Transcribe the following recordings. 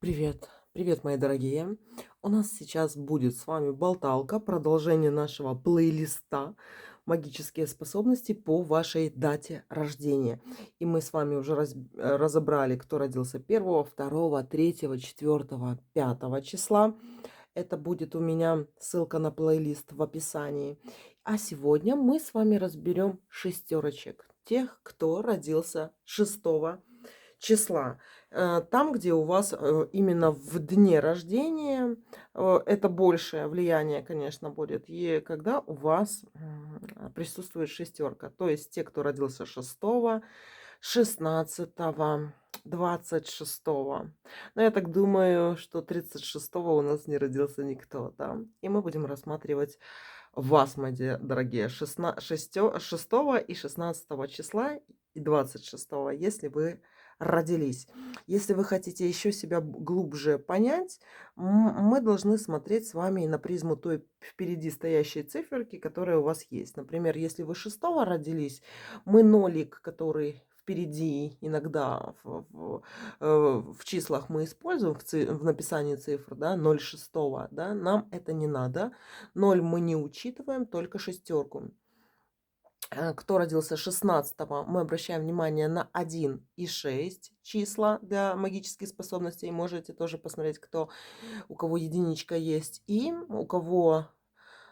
Привет, привет, мои дорогие. У нас сейчас будет с вами болталка, продолжение нашего плейлиста «Магические способности по вашей дате рождения». И мы с вами уже разобрали, кто родился 1, 2, 3, 4, 5 числа. Это будет у меня ссылка на плейлист в описании. А сегодня мы с вами разберем шестерочек, тех, кто родился 6 числа. Там, где у вас именно в дне рождения, это большее влияние, конечно, будет, и когда у вас присутствует шестерка. То есть те, кто родился 6, 16, 26. Но я так думаю, что 36 у нас не родился никто, да. И мы будем рассматривать вас, мои дорогие, 6 и 16 числа и 26, если вы родились. Если вы хотите еще себя глубже понять, мы должны смотреть с вами на призму той впереди стоящей циферки, которая у вас есть. Например, если вы 6 родились, мы нолик, который впереди иногда в числах мы используем, в написании цифр, да, 0,6, да, нам это не надо. 0 мы не учитываем, только шестерку. Кто родился 16, мы обращаем внимание на 1 и 6 числа для магических способностей. Можете тоже посмотреть, у кого единичка есть. И у кого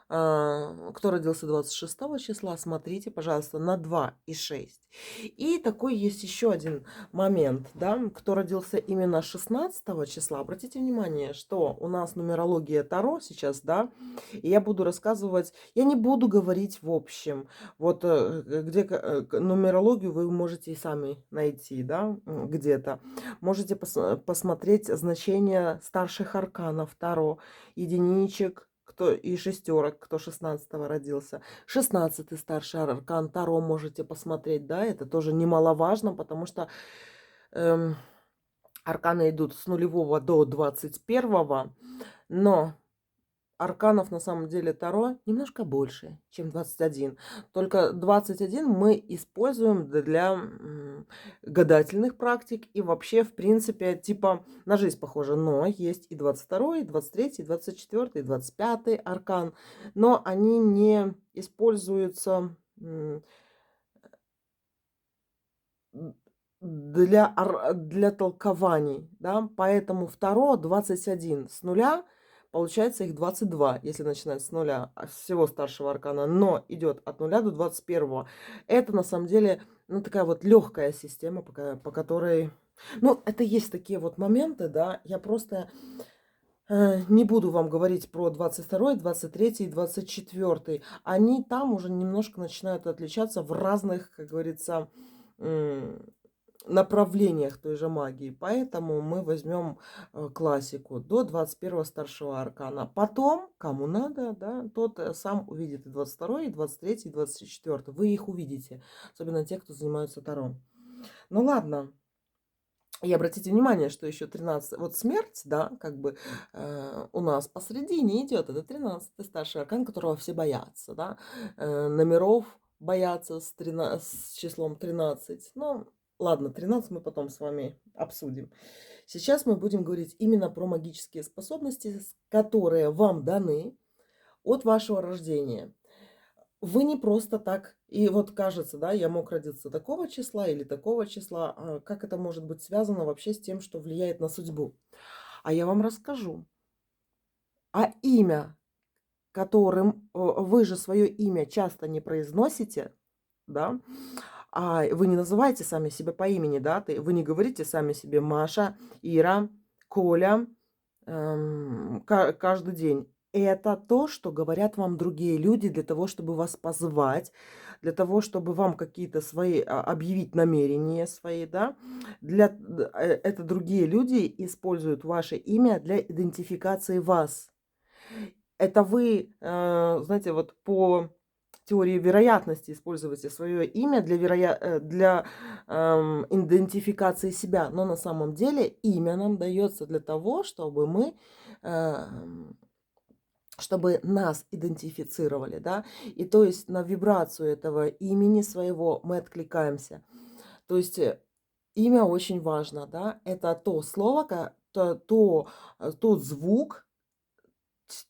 кто родился 26 числа, смотрите, пожалуйста, на 2 и 6. И такой есть еще один момент, да, кто родился именно 16 числа. Обратите внимание, что у нас нумерология Таро сейчас, да, и я буду рассказывать, я не буду говорить в общем. Вот где нумерологию вы можете и сами найти, да, где-то. Можете посмотреть значение старших арканов Таро, единичек, кто и шестерок, кто 16 родился. 16 старший аркан Таро можете посмотреть, да, это тоже немаловажно, потому что эм, арканы идут с 0 до 21, но арканов на самом деле Таро немножко больше, чем 21. Только 21 мы используем для гадательных практик и вообще, в принципе, типа на жизнь похоже. Но есть и 22, и 23, и 24, и 25 аркан. Но они не используются для толкований, да, поэтому второе 21 с нуля, получается их 22, если начинать с нуля, всего старшего аркана, но идет от 0 до 21. Это на самом деле, ну, такая вот легкая система, по которой, ну, это есть такие вот моменты, да, я просто не буду вам говорить про 22, 23 и 24. Они там уже немножко начинают отличаться в разных, как говорится, направлениях той же магии. Поэтому мы возьмем классику до 21 старшего аркана. Потом, кому надо, да, тот сам увидит и 22, и 23, и 24. Вы их увидите, особенно те, кто занимаются Таро. Ну ладно. И обратите внимание, что еще 13, вот смерть, да, как бы у нас посередине идет, это 13 старший аркан, которого все боятся, да, номеров боятся с числом 13. Ну, ладно, 13 мы потом с вами обсудим. Сейчас мы будем говорить именно про магические способности, которые вам даны от вашего рождения. Вы не просто так, и вот кажется, да, я мог родиться такого числа или такого числа, как это может быть связано вообще с тем, что влияет на судьбу? А я вам расскажу. А имя, которым вы же свое имя часто не произносите, да, вы не называете сами себя по имени, да, вы не говорите сами себе Маша, Ира, Коля, каждый день. Это то, что говорят вам другие люди для того, чтобы вас позвать, для того, чтобы вам какие-то свои объявить намерения свои, да. Это другие люди используют ваше имя для идентификации вас. Это вы, знаете, вот по теории вероятности используете свое имя для идентификации себя. Но на самом деле имя нам дается для того, чтобы нас идентифицировали, да, и то есть на вибрацию этого имени своего мы откликаемся. То есть имя очень важно, да, это то слово, тот звук,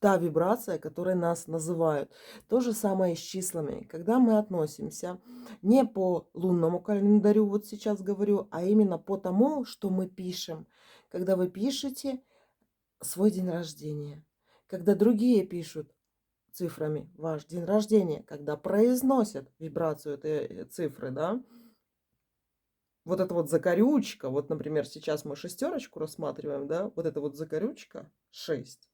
та вибрация, которой нас называют. То же самое и с числами. Когда мы относимся не по лунному календарю, вот сейчас говорю, а именно по тому, что мы пишем. Когда вы пишете свой день рождения, когда другие пишут цифрами ваш день рождения, когда произносят вибрацию этой цифры, да, вот эта вот закорючка, вот, например, сейчас мы шестерочку рассматриваем, да, вот эта вот закорючка 6,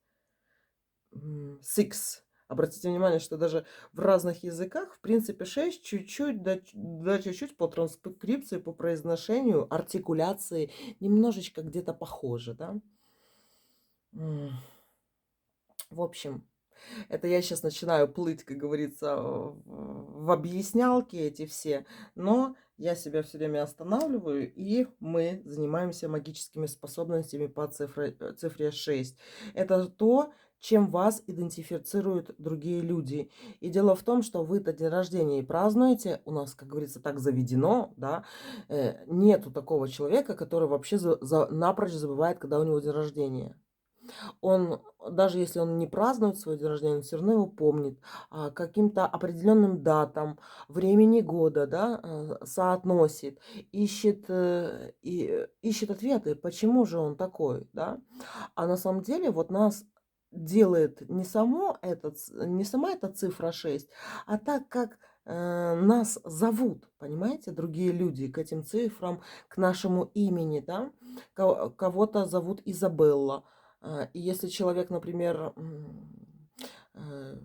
six. Обратите внимание, что даже в разных языках, в принципе, 6 чуть-чуть, да чуть-чуть по транскрипции, по произношению, артикуляции, немножечко где-то похоже, да. В общем, это я сейчас начинаю плыть, как говорится, в объяснялки эти все, но я себя все время останавливаю, и мы занимаемся магическими способностями по цифре 6. Это то, чем вас идентифицируют другие люди. И дело в том, что вы-то день рождения и празднуете, у нас, как говорится, так заведено, да, нету такого человека, который вообще напрочь забывает, когда у него день рождения. Он, даже если он не празднует свой день рождения, он все равно его помнит, каким-то определенным датам, времени года, да, соотносит, ищет ответы, почему же он такой, да. А на самом деле вот нас делает не сама эта цифра 6, а так, как нас зовут, понимаете, другие люди к этим цифрам, к нашему имени, да. Кого-то зовут Изабелла. И если человек, например, э,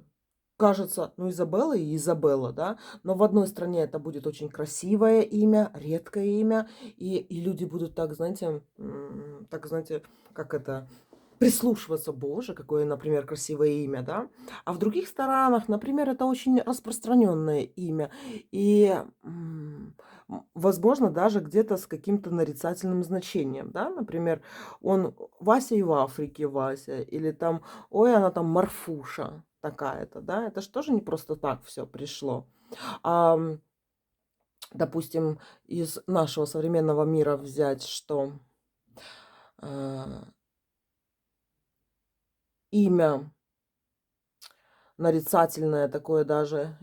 кажется, ну, Изабелла и Изабелла, да, но в одной стране это будет очень красивое имя, редкое имя, и люди будут так, знаете, как это, прислушиваться, боже, какое, например, красивое имя, да. А в других странах, например, это очень распространенное имя. И, возможно, даже где-то с каким-то нарицательным значением, да. Например, он Вася и в Африке Вася, или там, ой, она там Марфуша такая-то, да. Это же тоже не просто так все пришло. А, допустим, из нашего современного мира взять, что а, имя нарицательное такое даже,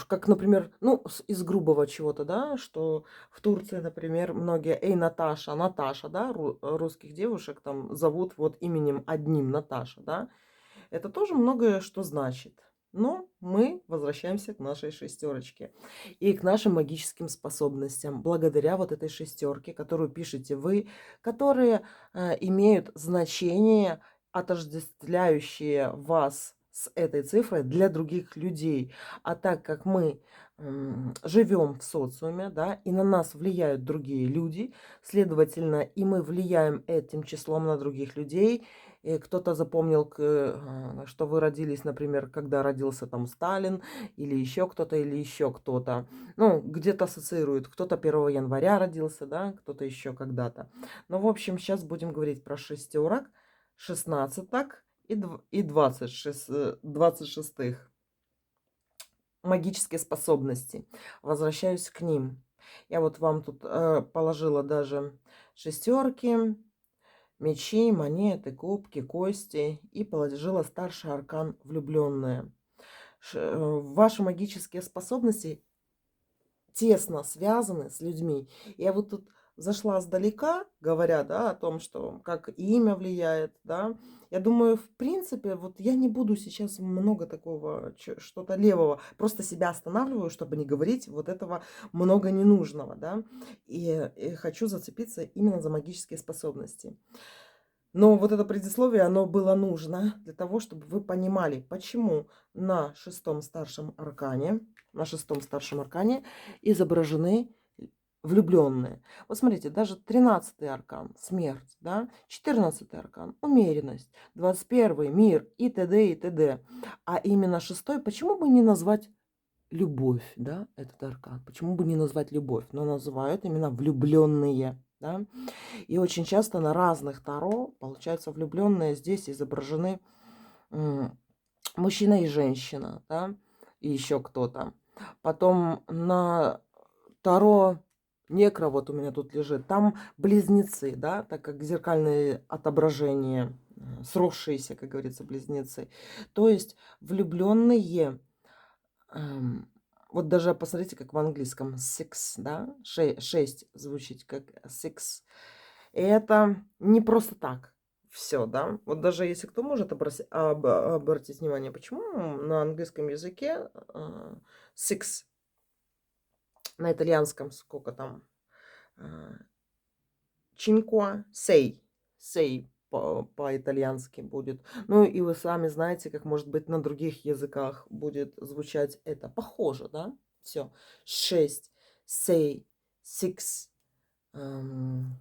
как, например, ну, из грубого чего-то, да, что в Турции, например, многие, эй, Наташа, Наташа, да, русских девушек там зовут вот именем одним Наташа, да, это тоже многое что значит. Но мы возвращаемся к нашей шестерочке и к нашим магическим способностям. Благодаря вот этой шестерке, которую пишете вы, которые имеют значение, отождествляющие вас с этой цифрой для других людей. А так как мы живем в социуме, да, и на нас влияют другие люди, следовательно, и мы влияем этим числом на других людей. И кто-то запомнил, что вы родились, например, когда родился там Сталин, или еще кто-то, или еще кто-то. Ну, где-то ассоциирует, кто-то 1 января родился, да, кто-то еще когда-то. Ну, в общем, сейчас будем говорить про шестерок, 16 и 26 магические способности. Возвращаюсь к ним. Я вот вам тут положила даже шестерки, мечи, монеты, кубки, кости и положила старший аркан влюбленные. Ваши магические способности тесно связаны с людьми. Я вот тут зашла сдалека, говоря, да, о том, что как имя влияет, да. Я думаю, в принципе, вот я не буду сейчас много такого, что-то левого. Просто себя останавливаю, чтобы не говорить вот этого много ненужного, да. И хочу зацепиться именно за магические способности. Но вот это предисловие, оно было нужно для того, чтобы вы понимали, почему на шестом старшем аркане изображены влюбленные. Вот смотрите, даже 13-й аркан — смерть, да, 14-й аркан — умеренность, 21-й — мир и т.д. и т.д. А именно шестой, почему бы не назвать любовь, да, этот аркан? Почему бы не назвать любовь? Но называют именно влюбленные, да. И очень часто на разных таро, получается, влюбленные здесь изображены мужчина и женщина, да, и еще кто-то. Потом на таро Некро вот у меня тут лежит. Там близнецы, да, так как зеркальные отображения, сросшиеся, как говорится, близнецы. То есть влюбленные, вот даже посмотрите, как в английском six, да, 6 звучит как six. И это не просто так все, да. Вот даже если кто может обратить внимание, почему на английском языке six, на итальянском сколько там, а, Cinque, sei, sei по-итальянски будет. Ну и вы сами знаете, как может быть на других языках будет звучать это. Похоже, да? Все. 6, sei, six. Эм,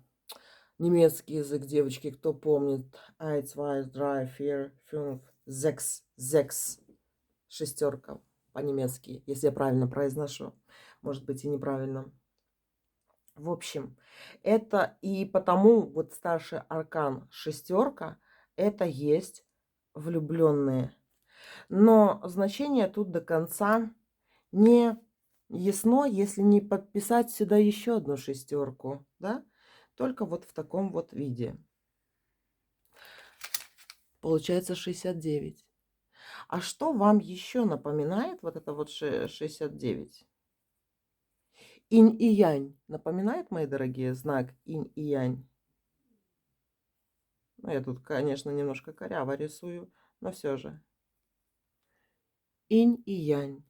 Немецкий язык, девочки, кто помнит? Eins, zwei, drei, vier, fünf, sechs, sechs. Шестерка по-немецки, если я правильно произношу. Может быть и неправильно. В общем, это и потому вот старший аркан шестерка это есть влюбленные. Но значение тут до конца не ясно, если не подписать сюда еще одну шестерку, да? Только вот в таком вот виде. Получается 69. А что вам еще напоминает вот это вот 69? Инь и янь. Напоминает, мои дорогие, знак инь и янь? Ну, я тут, конечно, немножко коряво рисую, но все же. Инь и янь.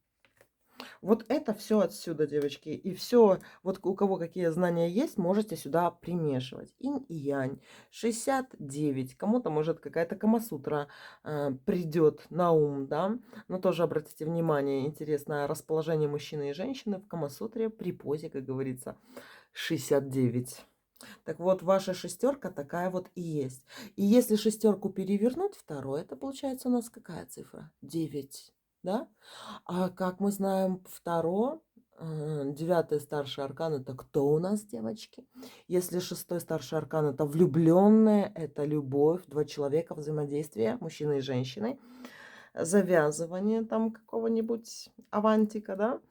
Вот это все отсюда, девочки. И все, вот у кого какие знания есть, можете сюда примешивать. Инь и янь. 69. Кому-то, может, какая-то камасутра придет на ум, да. Но тоже обратите внимание, интересное расположение мужчины и женщины в камасутре при позе, как говорится, 69. Так вот, ваша шестерка такая вот и есть. И если шестерку перевернуть второй, это получается у нас какая цифра? 9, да? А как мы знаем, второй, девятый старший аркан, это кто у нас, девочки? Если шестой старший аркан, это влюбленные, это любовь, два человека, взаимодействие, мужчины и женщины, завязывание там какого-нибудь авантика, да?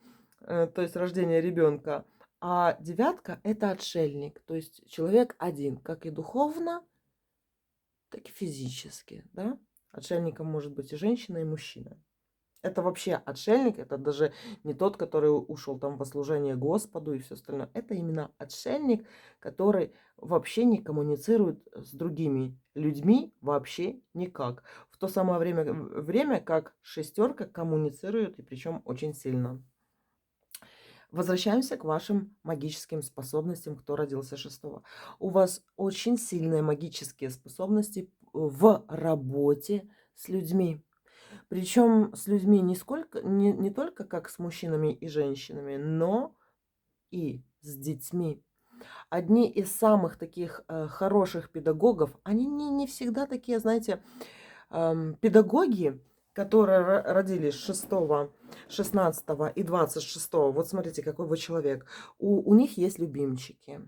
То есть рождение ребенка. А девятка– это отшельник, то есть человек один, как и духовно, так и физически, да? Отшельником может быть и женщина, и мужчина. Это вообще отшельник, это даже не тот, который ушел там во служение Господу и все остальное. Это именно отшельник, который вообще не коммуницирует с другими людьми вообще никак. В то самое время как шестерка коммуницирует, и причем очень сильно. Возвращаемся к вашим магическим способностям, кто родился 6. У вас очень сильные магические способности в работе с людьми. Причем с людьми не только как с мужчинами и женщинами, но и с детьми. Одни из самых таких хороших педагогов, они не всегда такие, знаете, педагоги, которые родились 6, 16 и 26. Вот смотрите, какой вы человек. У них есть любимчики.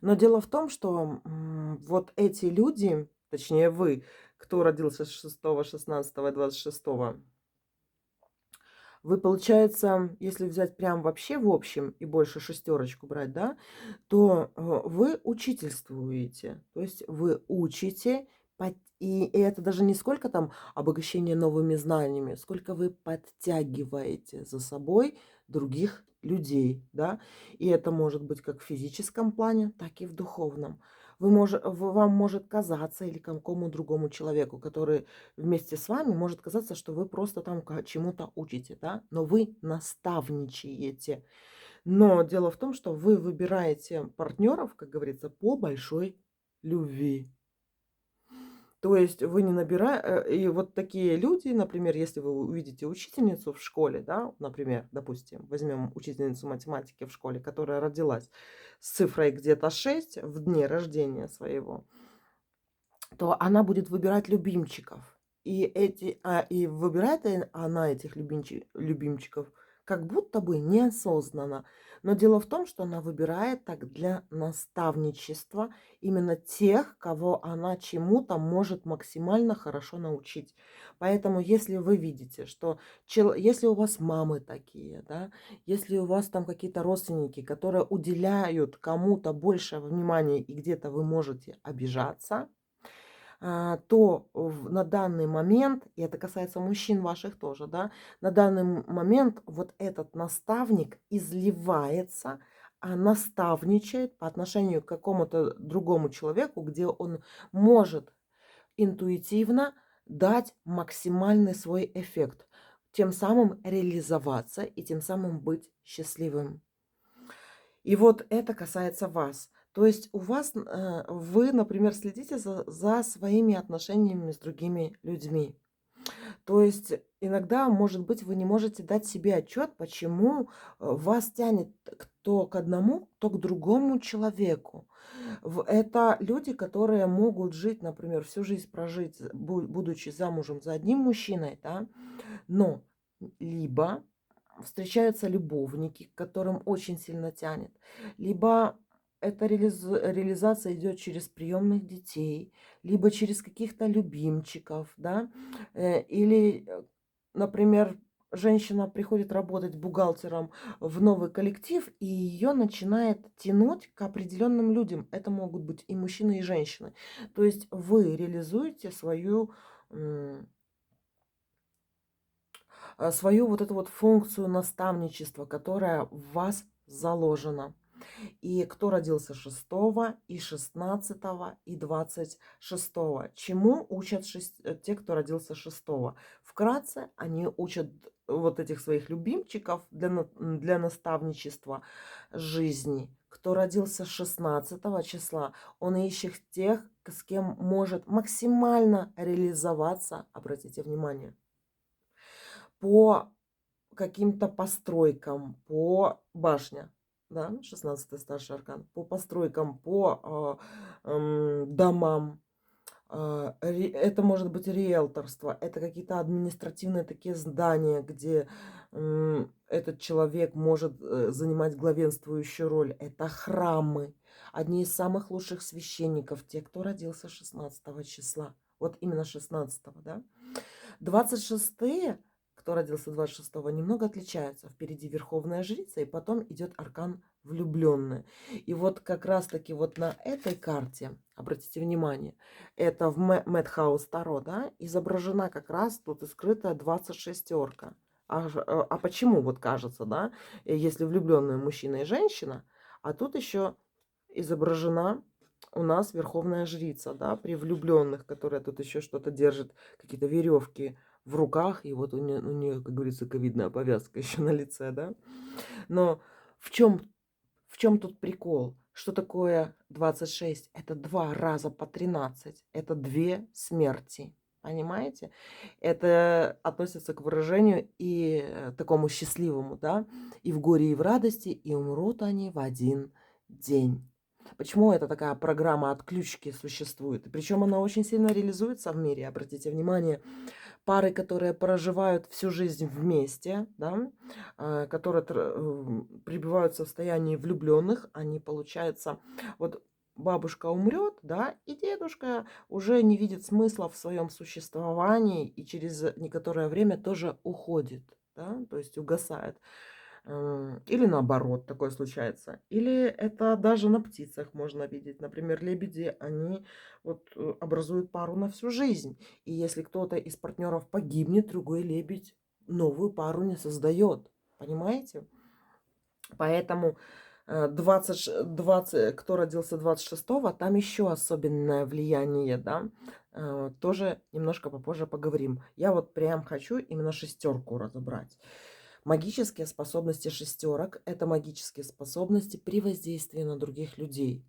Но дело в том, что вот эти люди, точнее вы, кто родился с 6, 16 и 26, вы, получается, если взять прям вообще в общем и больше шестерочку брать, да, то вы учительствуете. То есть вы учите, и это даже не сколько там обогащение новыми знаниями, сколько вы подтягиваете за собой других людей, да. И это может быть как в физическом плане, так и в духовном. Вам может казаться или какому другому человеку, который вместе с вами, может казаться, что вы просто там чему-то учите, да, но вы наставничаете. Но дело в том, что вы выбираете партнеров, как говорится, по большой любви. То есть вы не набираете... И вот такие люди, например, если вы увидите учительницу в школе, да, например, допустим, возьмем учительницу математики в школе, которая родилась с цифрой где-то 6 в дне рождения своего, то она будет выбирать любимчиков. И выбирает она этих любимчиков как будто бы неосознанно. Но дело в том, что она выбирает так для наставничества именно тех, кого она чему-то может максимально хорошо научить. Поэтому, если вы видите, что если у вас мамы такие, да, если у вас там какие-то родственники, которые уделяют кому-то больше внимания и где-то вы можете обижаться, то на данный момент, и это касается мужчин ваших тоже, да, на данный момент вот этот наставник изливается, наставничает по отношению к какому-то другому человеку, где он может интуитивно дать максимальный свой эффект, тем самым реализоваться и тем самым быть счастливым. И вот это касается вас. То есть у вас, вы, например, следите за своими отношениями с другими людьми. То есть иногда, может быть, вы не можете дать себе отчет, почему вас тянет то к одному, то к другому человеку. Это люди, которые могут жить, например, всю жизнь прожить, будучи замужем за одним мужчиной, да, но либо встречаются любовники, к которым очень сильно тянет, либо эта реализация идет через приемных детей, либо через каких-то любимчиков, да, или, например, женщина приходит работать бухгалтером в новый коллектив, и ее начинает тянуть к определенным людям. Это могут быть и мужчины, и женщины. То есть вы реализуете свою вот эту вот функцию наставничества, которая в вас заложена. И кто родился 6 и 16 и 26? Чему учат те, кто родился 6? Вкратце, они учат вот этих своих любимчиков для наставничества жизни. Кто родился 16 числа, он ищет тех, с кем может максимально реализоваться, обратите внимание, по каким-то постройкам, по башня, да, 16 старший аркан, по постройкам, по домам. Это может быть риэлторство, это какие-то административные такие здания, где этот человек может занимать главенствующую роль. Это храмы. Одни из самых лучших священников, те, кто родился 16 числа. Вот именно 16, да. 26-е, кто родился 26-го, немного отличаются. Впереди Верховная Жрица, и потом идет аркан влюбленные. И вот как раз-таки вот на этой карте, обратите внимание, это в Мэтхаус Таро, да, изображена как раз тут и скрытая 26-ерка. А почему вот кажется, да, если влюбленные мужчина и женщина, а тут еще изображена у нас Верховная Жрица, да, при влюбленных, которая тут еще что-то держит, какие-то веревки в руках, и вот у нее, как говорится, ковидная повязка еще на лице, да. Но в чем тут прикол? Что такое 26? Это 2 раза по 13. Это 2 смерти. Понимаете? Это относится к выражению и такому счастливому, да? И в горе, и в радости, и умрут они в один день. Почему это такая программа отключки существует? И причем она очень сильно реализуется в мире. Обратите внимание, пары, которые проживают всю жизнь вместе, да, которые пребывают в состоянии влюбленных, они, получается, вот бабушка умрет, да, и дедушка уже не видит смысла в своем существовании и через некоторое время тоже уходит, да, то есть угасает. Или наоборот, такое случается. Или это даже на птицах можно видеть. Например, лебеди, они вот образуют пару на всю жизнь. И если кто-то из партнеров погибнет, другой лебедь новую пару не создает. Понимаете? Поэтому 20, кто родился 26-го, там еще особенное влияние, да. Тоже немножко попозже поговорим. Я вот прям хочу именно шестерку разобрать. Магические способности шестерок – это магические способности при воздействии на других людей.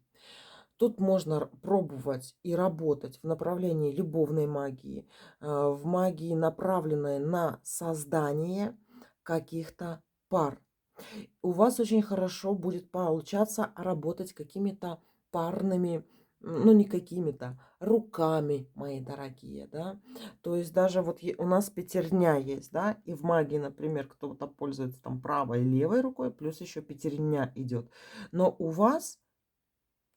Тут можно пробовать и работать в направлении любовной магии, в магии, направленной на создание каких-то пар. У вас очень хорошо будет получаться работать какими-то парными ну, не какими-то, руками, мои дорогие, да. То есть даже вот у нас пятерня есть, да, и в магии, например, кто-то пользуется там правой и левой рукой, плюс еще пятерня идет. Но у вас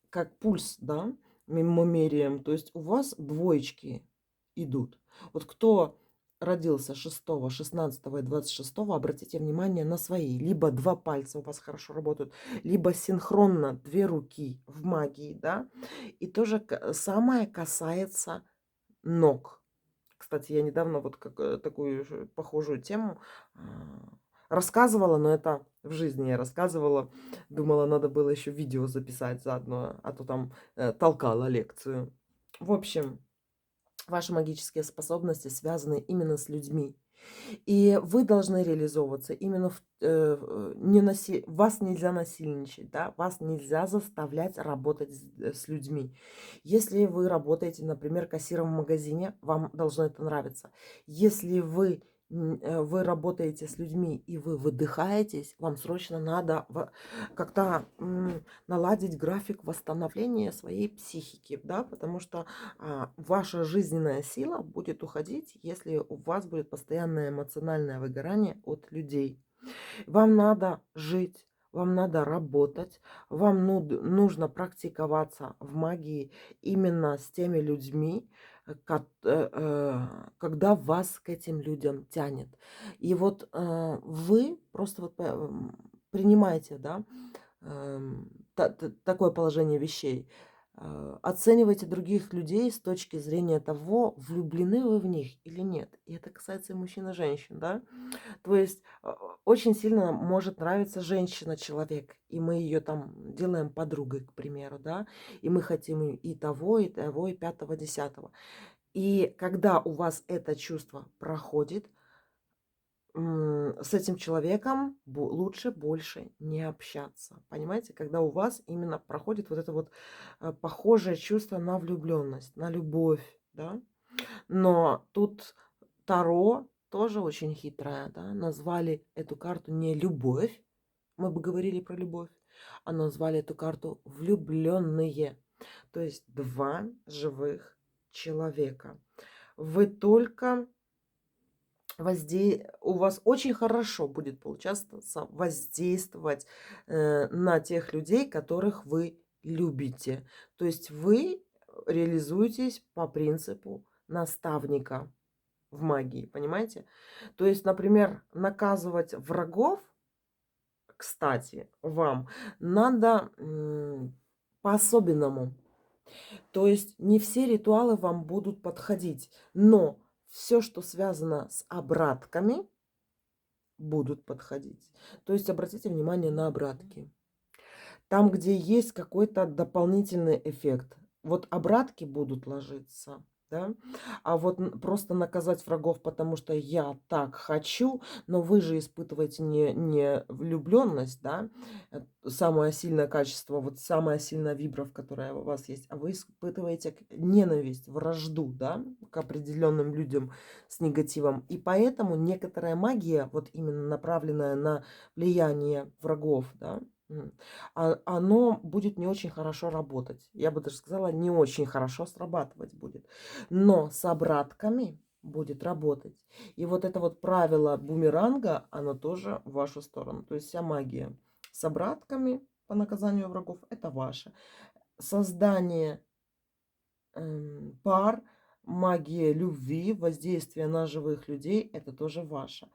как пульс, да, мы меряем, то есть у вас двоечки идут. Вот кто родился 6, 16 и 26, обратите внимание на свои. Либо два пальца у вас хорошо работают, либо синхронно две руки в магии, да. И тоже самое касается ног. Кстати, я недавно вот такую же похожую тему а, рассказывала, но это в жизни я рассказывала. Думала, надо было еще видео записать заодно, а то там толкала лекцию. В общем, ваши магические способности связаны именно с людьми. И вы должны реализовываться именно вас нельзя насильничать, да, вас нельзя заставлять работать с людьми. Если вы работаете, например, кассиром в магазине, вам должно это нравиться. Если вы работаете с людьми и вы выдыхаетесь, вам срочно надо как-то наладить график восстановления своей психики, да, потому что ваша жизненная сила будет уходить, если у вас будет постоянное эмоциональное выгорание от людей. Вам надо жить, вам надо работать, вам нужно практиковаться в магии именно с теми людьми, когда вас к этим людям тянет. И вот вы просто вот принимаете, да, такое положение вещей. Оценивайте других людей с точки зрения того, влюблены вы в них или нет. И это касается и мужчин, и женщин, да. То есть очень сильно может нравиться женщина-человек, и мы ее там делаем подругой, к примеру, да, и мы хотим и того, и того, и пятого, десятого. И когда у вас это чувство проходит, с этим человеком лучше больше не общаться. Понимаете, когда у вас именно проходит вот это вот похожее чувство на влюбленность, на любовь, да. Но тут Таро тоже очень хитрая, да. Назвали эту карту не любовь, мы бы говорили про любовь, а назвали эту карту влюбленные. То есть два живых человека. Вы только у вас очень хорошо будет получаться воздействовать на тех людей, которых вы любите. То есть вы реализуетесь по принципу наставника в магии, понимаете? То есть, например, наказывать врагов, кстати, вам надо по-особенному. То есть не все ритуалы вам будут подходить, но все, что связано с обратками, будут подходить. То есть обратите внимание на обратки. Там, где есть какой-то дополнительный эффект. Вот обратки будут ложиться, да? А вот просто наказать врагов, потому что я так хочу, но вы же испытываете не влюбленность, да? Самое сильное качество, вот самая сильная вибра, которая у вас есть, а вы испытываете ненависть, вражду, да, к определенным людям с негативом. И поэтому некоторая магия, вот именно направленная на влияние врагов, да, оно будет не очень хорошо работать. Я бы даже сказала, не очень хорошо срабатывать будет. Но с обратками будет работать. И вот это вот правило бумеранга, оно тоже в вашу сторону. То есть вся магия с обратками по наказанию врагов – это ваше. Создание пар, магия любви, воздействие на живых людей – это тоже ваше.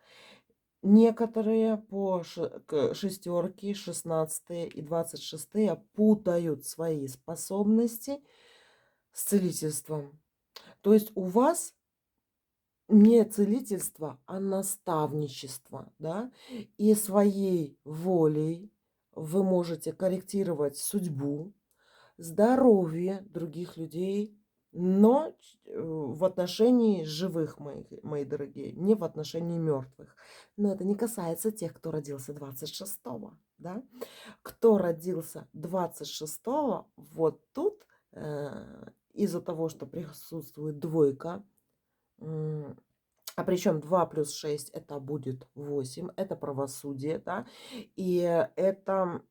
Некоторые по шестерке, 16 и 26 путают свои способности с целительством. То есть у вас не целительство, а наставничество, да, и своей волей вы можете корректировать судьбу, здоровье других людей, но в отношении живых, мои дорогие, не в отношении мертвых. Но это не касается тех, кто родился 26-го, да. Кто родился 26-го, вот тут из-за того, что присутствует двойка, а причем 2 плюс 6 это будет 8, это правосудие, да, и это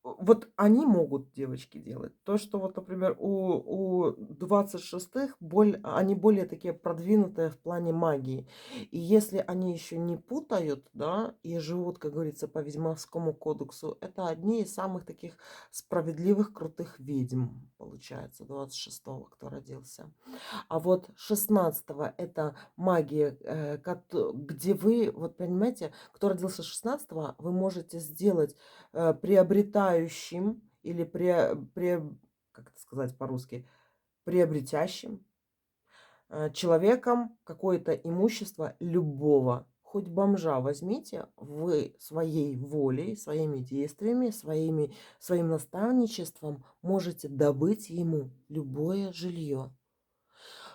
Вот они могут, девочки, делать. То, что вот, например, у 26-х они более такие продвинутые в плане магии. И если они еще не путают, да, и живут, как говорится, по Ведьмовскому кодексу, это одни из самых таких справедливых, крутых ведьм, получается, 26-го, кто родился. А вот 16-го это магия, где вы, вот понимаете, кто родился 16-го, вы можете сделать приобретающим или как это сказать по-русски, приобретящим человеком какое-то имущество любого. Хоть бомжа возьмите, вы своей волей, своими действиями, своим наставничеством можете добыть ему любое жилье.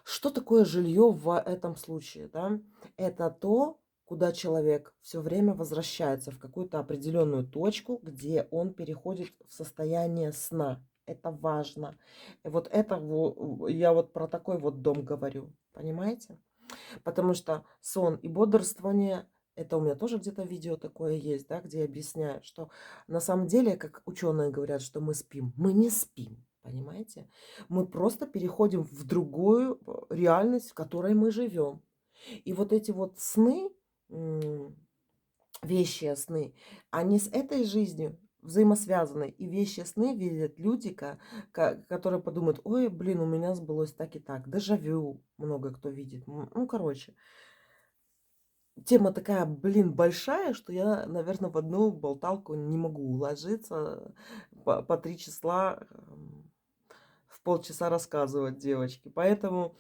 Что такое жилье в этом случае? Да? Это то, куда человек все время возвращается в какую-то определенную точку, где он переходит в состояние сна. Это важно. И вот это я вот про такой вот дом говорю. Понимаете? Потому что сон и бодрствование, это у меня тоже где-то видео такое есть, да, где я объясняю, что на самом деле, как ученые говорят, что мы спим, мы не спим, понимаете? Мы просто переходим в другую реальность, в которой мы живем. И вот эти вот сны, м, вещие сны, они с этой жизнью взаимосвязаны. И вещи сны видят люди, которые подумают, ой, блин, у меня сбылось так и так. Дежавю много кто видит. Ну, короче, тема такая, блин, большая, что я, наверное, в одну болталку не могу уложиться по 3 числа в полчаса рассказывать, девочки. Поэтому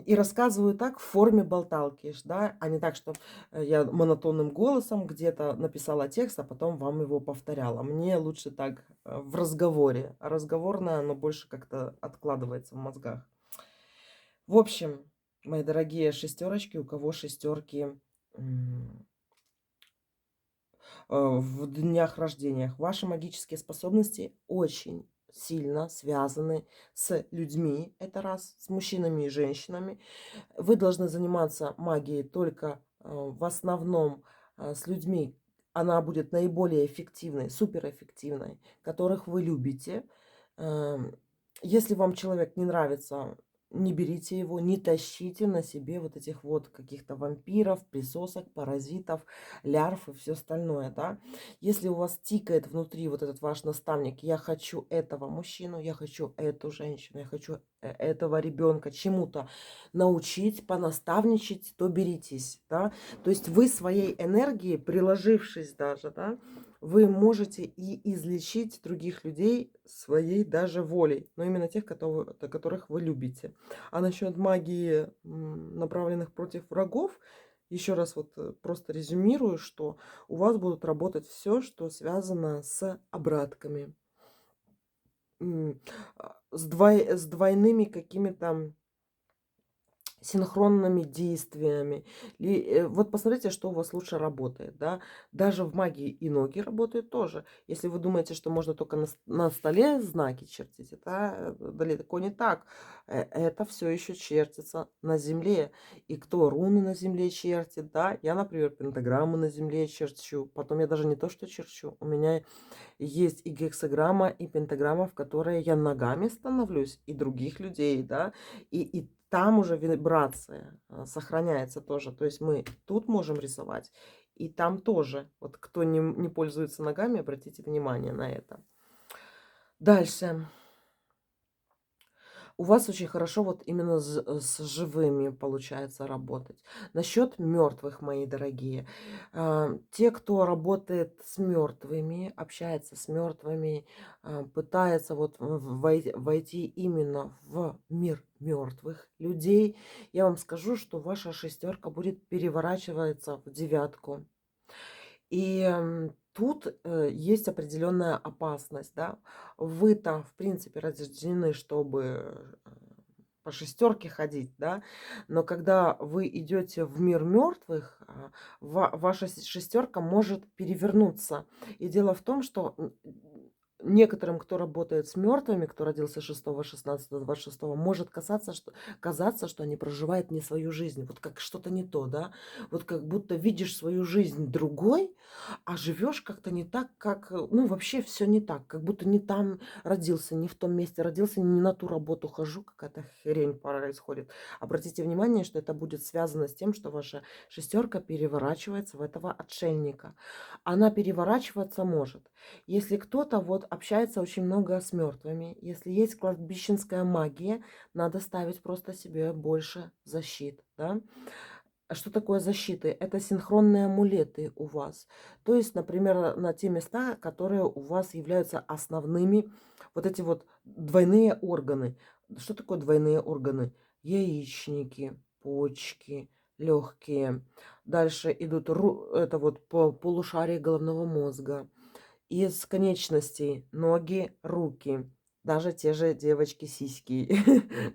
и рассказываю так в форме болталки, да, а не так, что я монотонным голосом где-то написала текст, а потом вам его повторяла. Мне лучше так в разговоре. А разговорное, оно больше как-то откладывается в мозгах. В общем, мои дорогие шестерочки, у кого шестерки в днях рождениях. Ваши магические способности очень сильно связаны с людьми, это раз, с мужчинами и женщинами. Вы должны заниматься магией только в основном с людьми. Она будет наиболее эффективной, суперэффективной, которых вы любите. Если вам человек не нравится, не берите его, не тащите на себе вот этих вот каких-то вампиров, присосок, паразитов, лярв и все остальное, да. Если у вас тикает внутри вот этот ваш наставник, я хочу этого мужчину, я хочу эту женщину, я хочу этого ребенка чему-то научить, понаставничать, то беритесь, да. То есть вы своей энергией, приложившись даже, да, вы можете и излечить других людей своей даже волей, но именно тех, которых вы любите. А насчет магии, направленных против врагов, еще раз вот просто резюмирую, что у вас будут работать все, что связано с обратками, с двойными какими-то синхронными действиями. Вот посмотрите, что у вас лучше работает, да. Даже в магии и ноги работают тоже. Если вы думаете, что можно только на столе знаки чертить, это далеко не так. Это все еще чертится на земле. И кто руны на земле чертит, да. Я, например, пентаграммы на земле черчу. Потом я даже не то, что черчу. У меня есть и гексаграмма, и пентаграмма, в которые я ногами становлюсь, и других людей, да, и там уже вибрация сохраняется тоже. То есть мы тут можем рисовать, и там тоже. Вот кто не пользуется ногами, обратите внимание на это. Дальше. У вас очень хорошо вот именно с живыми получается работать. Насчет мертвых, мои дорогие. Те, кто работает с мертвыми, общается с мертвыми, пытается вот войти именно в мир мертвых людей, я вам скажу, что ваша шестерка будет переворачиваться в девятку. И тут есть определенная опасность, да. Вы-то, в принципе, рождены, чтобы по шестерке ходить, да. Но когда вы идете в мир мертвых, ваша шестерка может перевернуться. И дело в том, что некоторым, кто работает с мертвыми, кто родился 6, 16, 26, может казаться, что они проживают не свою жизнь. Вот как что-то не то, да? Вот как будто видишь свою жизнь другой, а живешь как-то не так, как, ну, вообще все не так. Как будто не там родился, не в том месте родился, не на ту работу хожу, какая-то хрень происходит. Обратите внимание, что это будет связано с тем, что ваша шестерка переворачивается в этого отшельника. Она переворачиваться может. Если кто-то вот общается очень много с мертвыми, если есть кладбищенская магия, надо ставить просто себе больше защит, да? А что такое защиты? Это синхронные амулеты у вас. То есть, например, на те места, которые у вас являются основными, вот эти вот двойные органы. Что такое двойные органы? Яичники, почки, легкие. Дальше идут это вот по полушарие головного мозга. Из конечностей ноги, руки. Даже те же девочки сиськи,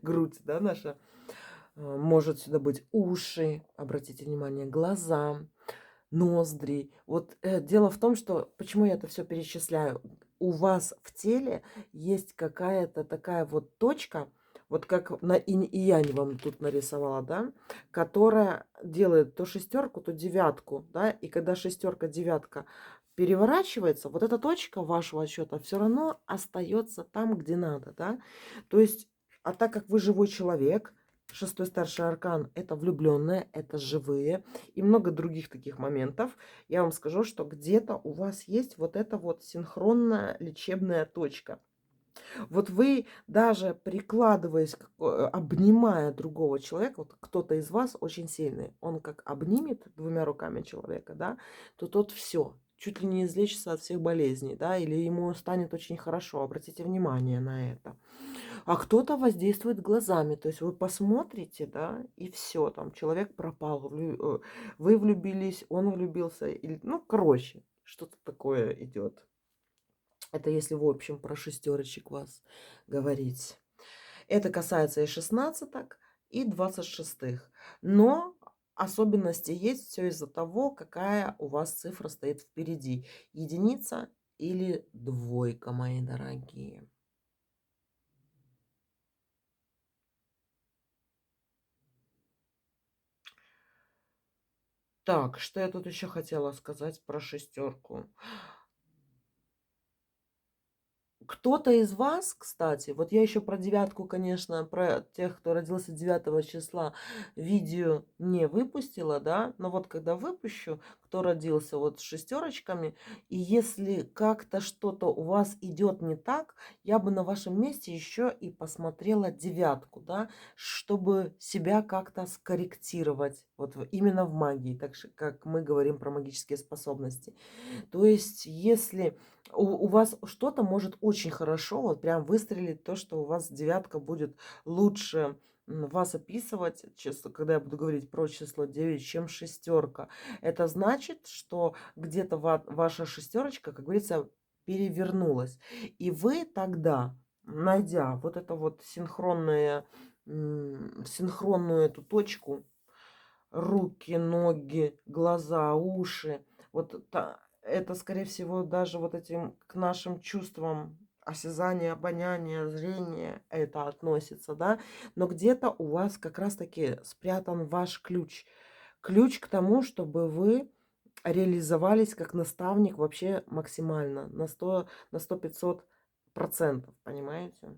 грудь, да, наша. Может сюда быть уши, обратите внимание, глаза, ноздри. Вот дело в том, что почему я это все перечисляю. У вас в теле есть какая-то такая вот точка, вот как на инь и янь вам тут нарисовала, да, которая делает то шестерку, то девятку, да, и когда шестерка, девятка переворачивается, вот эта точка вашего отсчета все равно остается там, где надо, да. То есть, а так как вы живой человек, шестой старший аркан — это влюбленные, это живые и много других таких моментов. Я вам скажу, что где-то у вас есть вот эта вот синхронная лечебная точка. Вот вы даже прикладываясь, обнимая другого человека, вот кто-то из вас очень сильный, он как обнимет двумя руками человека, да, то тот все, чуть ли не излечится от всех болезней, да, или ему станет очень хорошо. Обратите внимание на это. А кто-то воздействует глазами, то есть вы посмотрите, да, и все, там человек пропал, вы влюбились, он влюбился, или, ну, короче, что-то такое идет. Это если в общем про шестерочек вас говорить. Это касается и шестнадцаток, и 26-х. Но особенности есть все из-за того, какая у вас цифра стоит впереди. Единица или двойка, мои дорогие. Так, что я тут еще хотела сказать про шестерку? Кто-то из вас, кстати, вот я еще про девятку, конечно, про тех, кто родился 9 числа, видео не выпустила, да, но вот когда выпущу, кто родился вот с шестерочками, и если как-то что-то у вас идет не так, я бы на вашем месте еще и посмотрела девятку, да, чтобы себя как-то скорректировать, вот именно в магии, так же, как мы говорим про магические способности. То есть, если у вас что-то может очень хорошо, вот прям выстрелить, то, что у вас девятка будет лучше вас описывать, число, когда я буду говорить про число 9, чем шестерка. Это значит, что где-то ваша шестерочка, как говорится, перевернулась. И вы тогда, найдя вот это вот синхронную эту точку, руки, ноги, глаза, уши. Вот это, скорее всего, даже вот этим к нашим чувствам осязания, обоняния, зрения это относится, да. Но где-то у вас как раз-таки спрятан ваш ключ. Ключ к тому, чтобы вы реализовались как наставник вообще максимально на 100-500%, понимаете?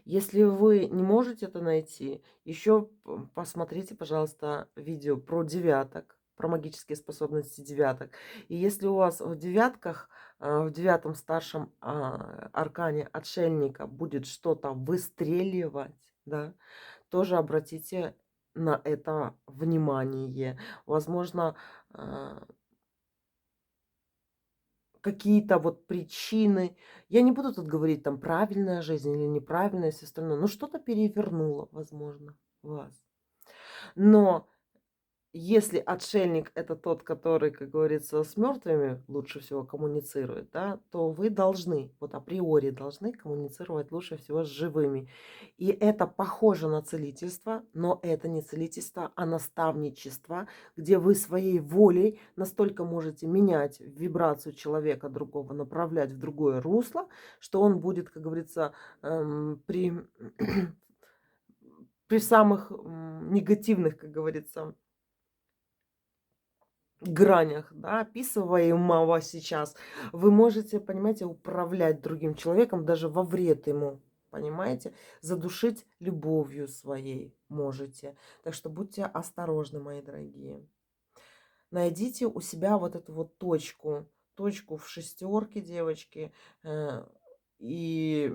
Если вы не можете это найти, еще посмотрите, пожалуйста, видео про девяток, про магические способности девяток. И если у вас в девятках, в девятом старшем аркане отшельника будет что-то выстреливать, да, тоже обратите на это внимание. Возможно, а, какие-то вот причины. Я не буду тут говорить, там, правильная жизнь или неправильная, и все остальное. Но что-то перевернуло, возможно, вас. Но если отшельник — это тот, который, как говорится, с мертвыми лучше всего коммуницирует, да, то вы должны, вот априори должны коммуницировать лучше всего с живыми. И это похоже на целительство, но это не целительство, а наставничество, где вы своей волей настолько можете менять вибрацию человека другого, направлять в другое русло, что он будет, как говорится, при самых негативных, как говорится, гранях, да, описываемого сейчас, вы можете, понимаете, управлять другим человеком даже во вред ему, понимаете? Задушить любовью своей можете. Так что будьте осторожны, мои дорогие. Найдите у себя вот эту вот точку в шестерке, девочки, э, и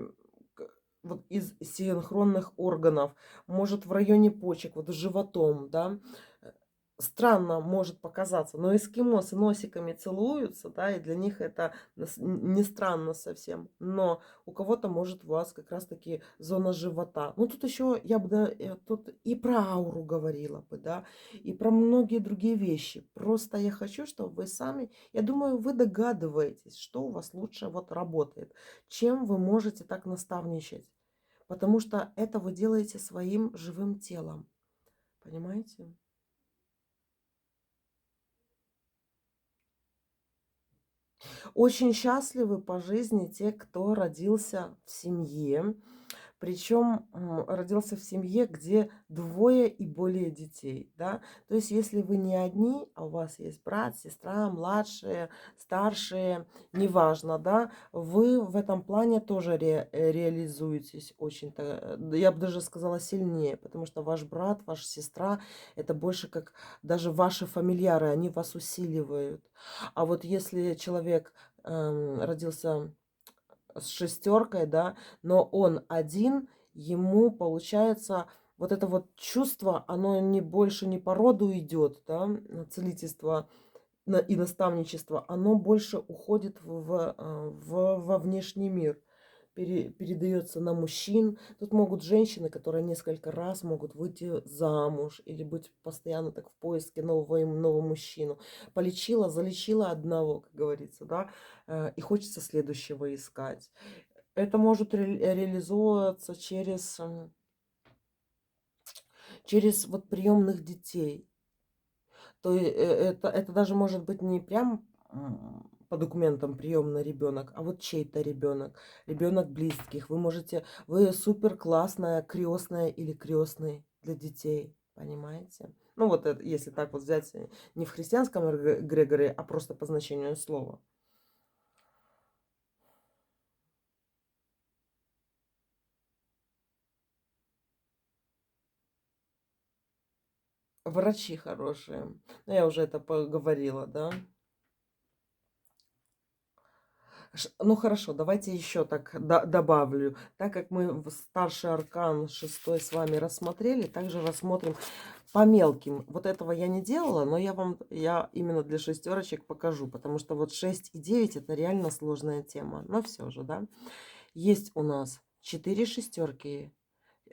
вот из синхронных органов, может в районе почек, вот с животом, да. Э, Странно может показаться, но эскимосы носиками целуются, да, и для них это не странно совсем. Но у кого-то может у вас как раз-таки зона живота. Ну, тут еще я бы тут и про ауру говорила бы, да, и про многие другие вещи. Просто я хочу, чтобы вы сами, я думаю, вы догадываетесь, что у вас лучше вот работает, чем вы можете так наставничать. Потому что это вы делаете своим живым телом. Понимаете? Очень счастливы по жизни те, кто родился в семье, причем родился в семье, где двое и более детей, да. То есть, если вы не одни, а у вас есть брат, сестра, младшие, старшие, неважно, да, вы в этом плане тоже реализуетесь очень-то, я бы даже сказала, сильнее, потому что ваш брат, ваша сестра, это больше как даже ваши фамильяры, они вас усиливают. А вот если человек родился с шестеркой, да, но он один, ему получается вот это вот чувство, оно не больше не по роду идет, да, целительство и наставничество, оно больше уходит во внешний мир, передается на мужчин. Тут могут женщины, которые несколько раз могут выйти замуж или быть постоянно так в поиске нового мужчину. Полечила, залечила одного, как говорится, да, и хочется следующего искать. Это может реализовываться через вот приемных детей. То это даже может быть не прям по документам приемный ребенок, а вот чей-то ребенок, ребенок близких. Вы супер классная крестная или крестный для детей, понимаете? Ну вот это, если так вот взять не в христианском эгрегоре, а просто по значению слова. Врачи хорошие. Ну, я уже это поговорила, да. Ну хорошо, давайте еще так добавлю. Так как мы в старший аркан шестой с вами рассмотрели, также рассмотрим по мелким. Вот этого я не делала, но я именно для шестерочек покажу, потому что вот 6 и 9 это реально сложная тема. Но все же, да. Есть у нас 4 шестерки.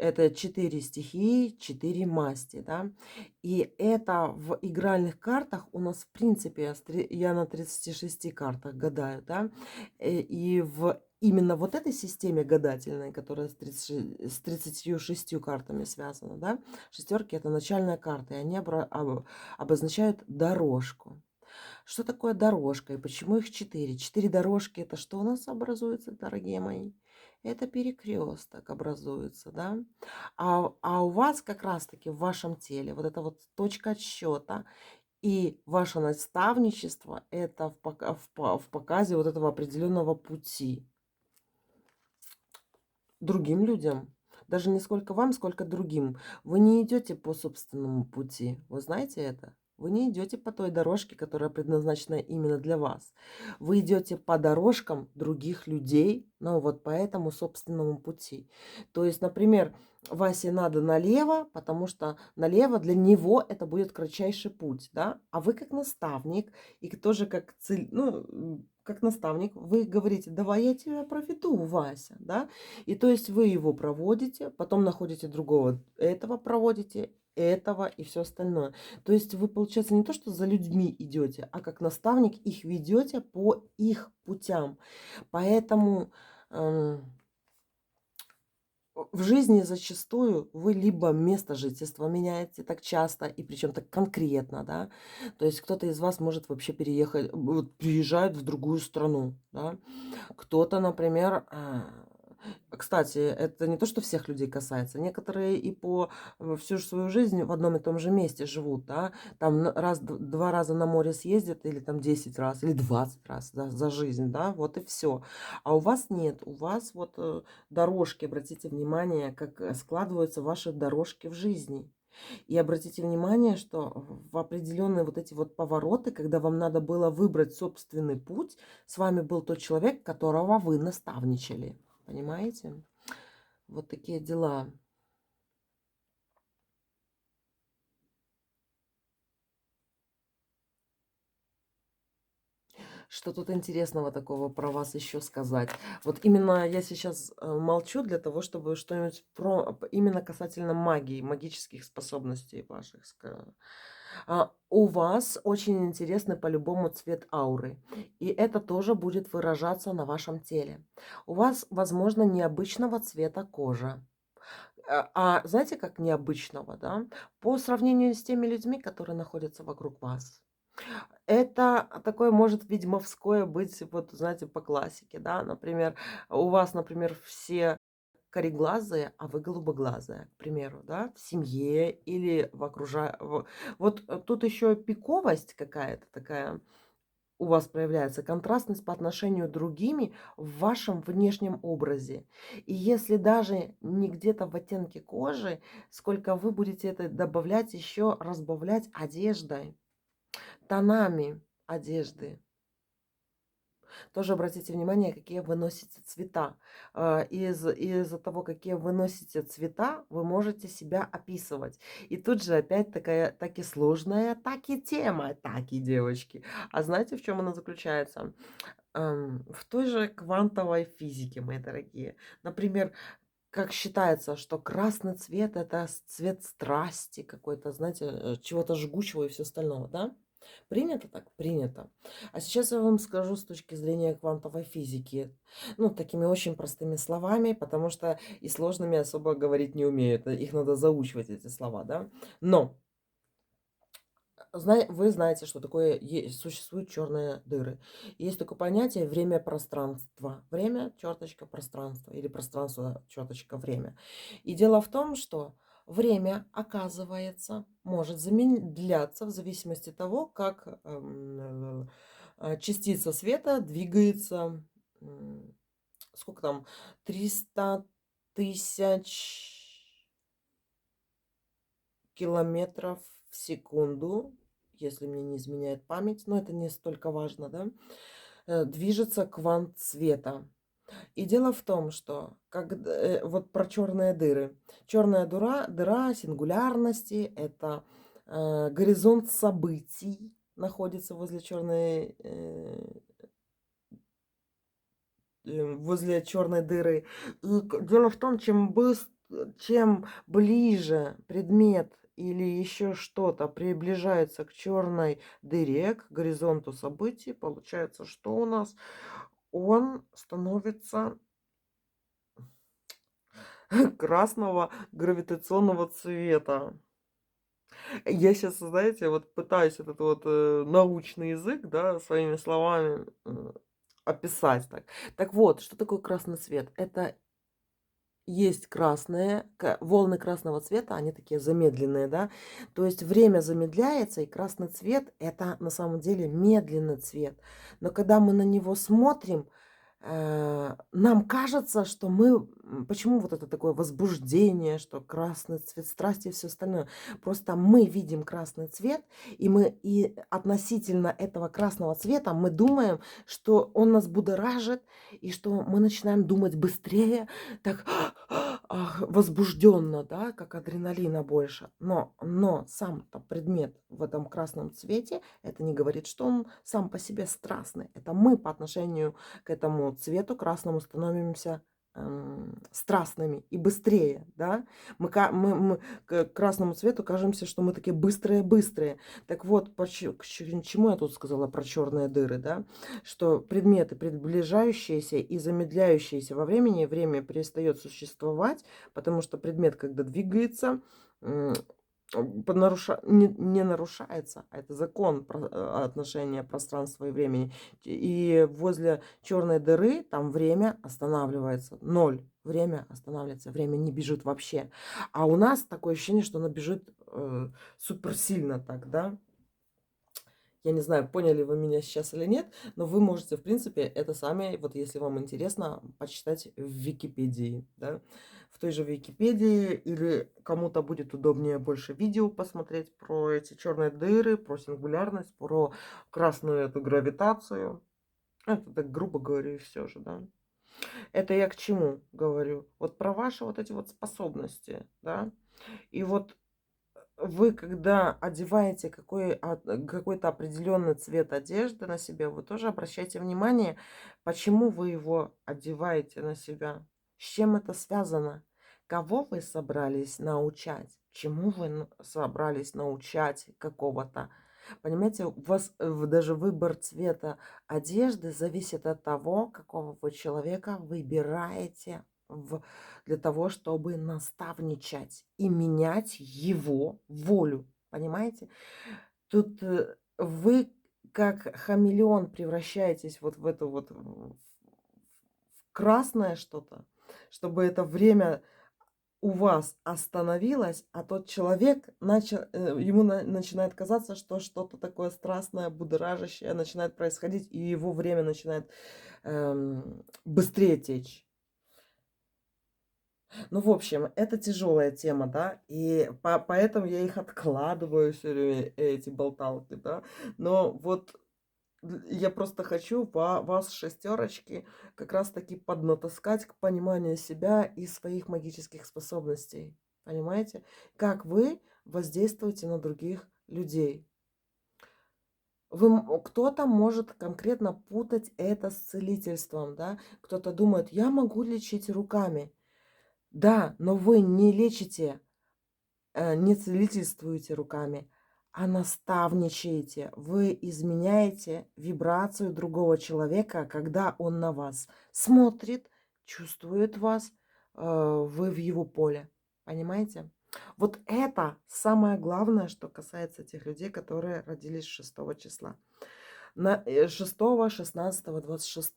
Это 4 стихии, 4 масти, да. И это в игральных картах у нас, в принципе, я на 36 картах гадаю, да. И в именно вот этой системе гадательной, которая с 36 картами связана, да, шестерки — это начальная карта, и они обозначают дорожку. Что такое дорожка и почему их 4? 4 дорожки — это что у нас образуется, дорогие мои? Это перекресток образуется, да? А у вас как раз-таки в вашем теле вот эта вот точка отсчета и ваше наставничество — это в показе вот этого определенного пути другим людям. Даже не сколько вам, сколько другим. Вы не идете по собственному пути. Вы знаете это? Вы не идете по той дорожке, которая предназначена именно для вас. Вы идете по дорожкам других людей, но вот по этому собственному пути. То есть, например, Васе надо налево, потому что налево для него это будет кратчайший путь, да? А вы как наставник и тоже как как наставник, вы говорите: давай я тебя проведу, Вася, да? И то есть вы его проводите, потом находите другого, этого проводите, этого и все остальное. То есть вы, получается, не то, что за людьми идете, а как наставник их ведете по их путям. Поэтому в жизни зачастую вы либо место жительства меняете так часто, и причем так конкретно, да, то есть кто-то из вас может вообще переехать, вот приезжает в другую страну, да, кто-то, например, кстати, это не то, что всех людей касается. Некоторые и по всю свою жизнь в одном и том же месте живут, да. Там раз, два раза на море съездят, или там 10 раз, или 20 раз за жизнь, да, вот и все. А у вас нет. У вас вот дорожки, обратите внимание, как складываются ваши дорожки в жизни. И обратите внимание, что в определенные вот эти вот повороты, когда вам надо было выбрать собственный путь, с вами был тот человек, которого вы наставничали. Понимаете? Вот такие дела. Что тут интересного такого про вас еще сказать? Вот именно я сейчас молчу для того, чтобы что-нибудь про именно касательно магии, магических способностей ваших сказать. У вас очень интересный по-любому цвет ауры, и это тоже будет выражаться на вашем теле. У вас, возможно, необычного цвета кожа. Знаете, как необычного, да? По сравнению с теми людьми, которые находятся вокруг вас. Это такое может ведьмовское быть, вот знаете, по классике, да, например, у вас, например, все кореглазые, а вы голубоглазая, к примеру, да, в семье или в Вот тут еще пиковость какая-то такая у вас проявляется, контрастность по отношению к другими в вашем внешнем образе. И если даже не где-то в оттенке кожи, сколько вы будете это добавлять, еще разбавлять одеждой, тонами одежды. Тоже обратите внимание, какие вы носите цвета. Из-за того, какие вы носите цвета, вы можете себя описывать. И тут же опять такая, так и сложная, так и тема, так и девочки. А знаете, в чем она заключается? В той же квантовой физике, мои дорогие. Например, как считается, что красный цвет это цвет страсти какой-то, знаете, чего-то жгучего и все остальное, да? Принято так? Принято. А сейчас я вам скажу с точки зрения квантовой физики. Ну, такими очень простыми словами, потому что и сложными особо говорить не умеют. Их надо заучивать, эти слова, да? Но вы знаете, что такое существуют черные дыры. Есть такое понятие время-пространство. Время, черточка, пространство. Или пространство, черточка, время. И дело в том, что время, оказывается, может замедляться в зависимости от того, как частица света двигается. Сколько там? 300 000 километров в секунду, если мне не изменяет память, но это не столько важно, да, движется квант света. И дело в том, что вот про черные дыры. Черная дыра сингулярности– это горизонт событий находится возле черной дыры. И дело в том, чем ближе предмет или еще что-то приближается к черной дыре, к горизонту событий, получается, что у нас он становится красного гравитационного цвета. Я сейчас, знаете, вот пытаюсь этот вот научный язык, да, своими словами описать так. Так вот, что такое красный цвет? Это есть красные, волны красного цвета, они такие замедленные, да. То есть время замедляется, и красный цвет– это на самом деле медленный цвет. Но когда мы на него смотрим, нам кажется, что почему вот это такое возбуждение, что красный цвет страсти и все остальное. Просто мы видим красный цвет, и относительно этого красного цвета мы думаем, что он нас будоражит, и что мы начинаем думать быстрее, так возбужденно, да, как адреналина больше. Но сам-то предмет в этом красном цвете, это не говорит, что он сам по себе страстный. Это мы по отношению к этому цвету красному становимся страстными и быстрее, да. Мы к красному цвету кажемся, что мы такие быстрые-быстрые. Так вот, к чему я тут сказала про черные дыры, да? Что предметы, приближающиеся и замедляющиеся во времени, время перестает существовать, потому что предмет, когда двигается, м, не нарушается, а это закон отношения пространства и времени. И возле черной дыры там время останавливается. Ноль. Время останавливается, время не бежит вообще. А у нас такое ощущение, что оно бежит суперсильно так, да? Я не знаю, поняли вы меня сейчас или нет, но вы можете, в принципе, это сами, вот если вам интересно, почитать в Википедии, да, в той же Википедии, или кому-то будет удобнее больше видео посмотреть про эти черные дыры, про сингулярность, про красную эту гравитацию. Это так грубо говорю, и все же, да. Это я к чему говорю? Вот про ваши вот эти вот способности, да. И вот вы, когда одеваете какой-то определенный цвет одежды на себя, вы тоже обращайте внимание, почему вы его одеваете на себя, с чем это связано, кого вы собрались научать, чему вы собрались научать какого-то. Понимаете, у вас даже выбор цвета одежды зависит от того, какого вы человека выбираете для того, чтобы наставничать и менять его волю. Понимаете? Тут вы как хамелеон превращаетесь вот в это вот в красное что-то, чтобы это время у вас остановилось, а тот человек ему начинает казаться, что что-то такое страстное, будоражащее начинает происходить, и его время начинает быстрее течь. Ну, в общем, это тяжелая тема, да, и поэтому я их откладываю все время, эти болталки, да. Но вот я просто хочу вас, шестерочки, как раз-таки поднатаскать к пониманию себя и своих магических способностей. Понимаете? Как вы воздействуете на других людей. Кто-то может конкретно путать это с целительством, да? Кто-то думает, я могу лечить руками. Да, но вы не лечите, не целительствуете руками, а наставничаете. Вы изменяете вибрацию другого человека, когда он на вас смотрит, чувствует вас, вы в его поле. Понимаете? Вот это самое главное, что касается тех людей, которые родились 6 числа. 6, 16, 26.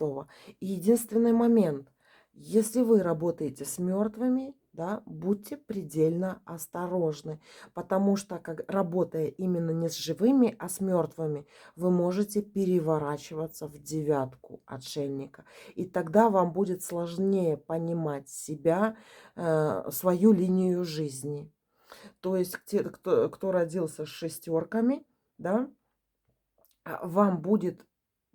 И единственный момент, если вы работаете с мертвыми, да, будьте предельно осторожны, потому что, работая именно не с живыми, а с мертвыми, вы можете переворачиваться в девятку отшельника. И тогда вам будет сложнее понимать себя, свою линию жизни. То есть те, кто родился с шестерками, да, вам будет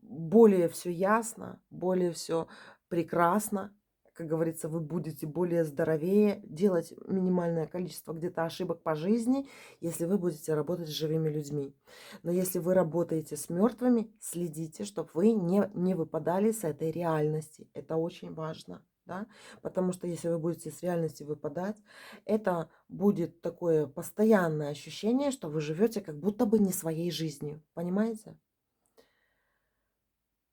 более все ясно, более все прекрасно. Как говорится, вы будете более здоровее, делать минимальное количество где-то ошибок по жизни, если вы будете работать с живыми людьми. Но если вы работаете с мертвыми, следите, чтобы вы не выпадали с этой реальности. Это очень важно. Да? Потому что если вы будете с реальности выпадать, это будет такое постоянное ощущение, что вы живете как будто бы не своей жизнью. Понимаете?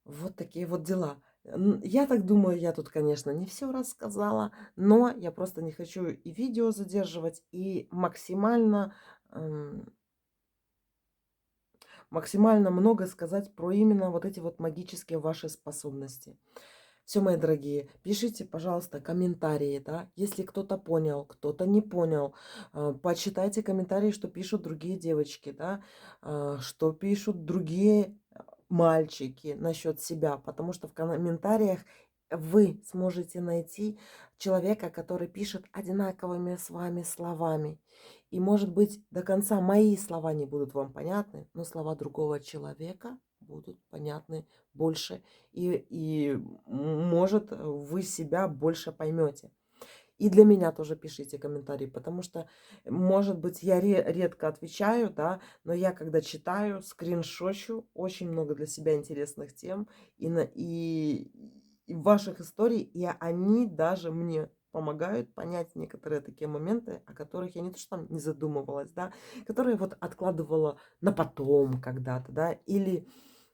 Вот такие вот дела. Я так думаю, я тут, конечно, не все рассказала, но я просто не хочу и видео задерживать, и максимально много сказать про именно вот эти вот магические ваши способности. Все, мои дорогие, пишите, пожалуйста, комментарии, да, если кто-то понял, кто-то не понял. Почитайте комментарии, что пишут другие девочки, да, что пишут другие мальчики насчет себя, потому что в комментариях вы сможете найти человека, который пишет одинаковыми с вами словами. И, может быть, до конца мои слова не будут вам понятны, но слова другого человека будут понятны больше. И может, вы себя больше поймете. И для меня тоже пишите комментарии, потому что, может быть, я редко отвечаю, да, но я когда читаю, скриншочу очень много для себя интересных тем, и и ваших историй, и они даже мне помогают понять некоторые такие моменты, о которых я не то что там не задумывалась, да, которые вот откладывала на потом когда-то, да, или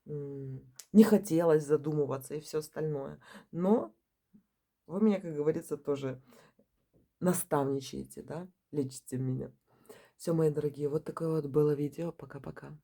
не хотелось задумываться и все остальное. Но вы меня, как говорится, тоже наставничаете, да, лечите меня. Все, мои дорогие, вот такое вот было видео. Пока-пока.